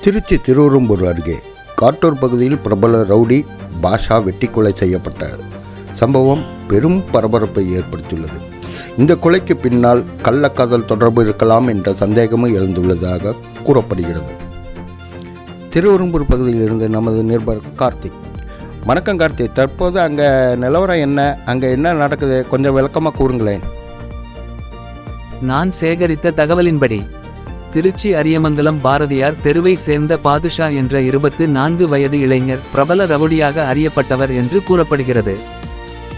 திருச்சி திருவெரும்பூர் அருகே காட்டூர் பகுதியில் பிரபல ரவுடி பாஷா வெட்டி கொலை செய்யப்பட்ட சம்பவம் பெரும் பரபரப்பை ஏற்படுத்தியுள்ளது. இந்த கொலைக்கு பின்னால் கள்ளக்காதல் தொடர்பு இருக்கலாம் என்ற சந்தேகமும் எழுந்துள்ளதாக கூறப்படுகிறது. திருவெரும்பூர் பகுதியில் இருந்து நமது நிருபர் கார்த்திக். வணக்கம் கார்த்திக், தற்போது அங்கே நிலவரம் என்ன? அங்கே என்ன நடக்குது? கொஞ்சம் விளக்கமாக கூறுங்களேன். நான் சேகரித்த தகவலின்படி திருச்சி அரியமங்கலம் பாரதியார் தெருவை சேர்ந்த பாதுஷா என்ற 24 வயது இளைஞர் பிரபல ரவுடியாக அறியப்பட்டவர் என்று கூறப்படுகிறது.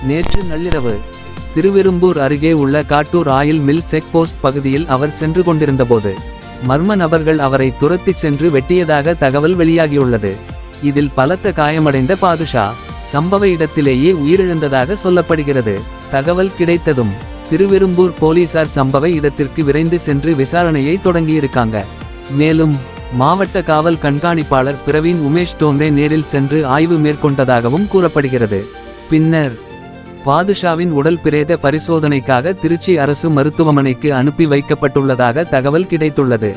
நேற்று நள்ளிரவு திருவெரும்பூர் அருகே உள்ள Kattur oil mill check post பகுதியில் அவர் சென்று கொண்டிருந்தபோது மர்ம நபர்கள் அவரை துரத்திச் சென்று வெட்டியதாக தகவல் வெளியாகியுள்ளது. இதில் பலத்த காயமடைந்த பாதுஷா சம்பவ இடத்திலேயே உயிரிழந்ததாக சொல்லப்படுகிறது. தகவல் கிடைத்ததும் திருவெரும்பூர் போலீசார் சம்பவ இடத்திற்கு விரைந்து சென்று விசாரணையை தொடங்கியிருக்காங்க. மேலும் மாவட்ட காவல் கண்காணிப்பாளர் பிரவீன் உமேஷ் டோங்ரே நேரில் சென்று ஆய்வு மேற்கொண்டதாகவும் கூறப்படுகிறது. பின்னர் பாதுஷாவின் உடல் பிரேத பரிசோதனைக்காக திருச்சி அரசு மருத்துவமனைக்கு அனுப்பி வைக்கப்பட்டுள்ளதாக தகவல் கிடைத்துள்ளது.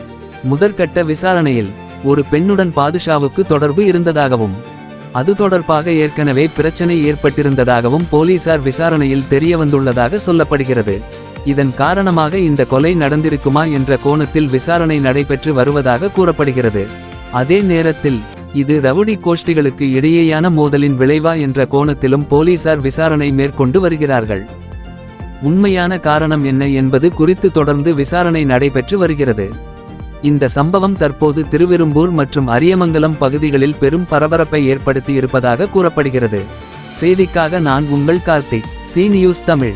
முதற்கட்ட விசாரணையில் ஒரு பெண்ணுடன் பாதுஷாவுக்கு தொடர்பு இருந்ததாகவும் அது தொடர்பாக ஏற்கனவே பிரச்சனை ஏற்பட்டிருந்ததாகவும் போலீசார் விசாரணையில் தெரியவந்துள்ளதாக சொல்லப்படுகிறது. இதன் காரணமாக இந்த கொலை நடந்திருக்குமா என்ற கோணத்தில் விசாரணை நடைபெற்று வருவதாக கூறப்படுகிறது. அதே நேரத்தில் இது ரவுடி கோஷ்டிகளுக்கு இடையேயான மோதலின் விளைவா என்ற கோணத்திலும் போலீசார் விசாரணை மேற்கொண்டு வருகிறார்கள். உண்மையான காரணம் என்ன என்பது குறித்து தொடர்ந்து விசாரணை நடைபெற்று வருகிறது. இந்த சம்பவம் தற்போது திருவெரும்பூர் மற்றும் அரியமங்கலம் பகுதிகளில் பெரும் பரபரப்பை ஏற்படுத்தி இருப்பதாக கூறப்படுகிறது. செய்திக்காக நான் உங்கள் கார்த்திக், தி நியூஸ் தமிழ்.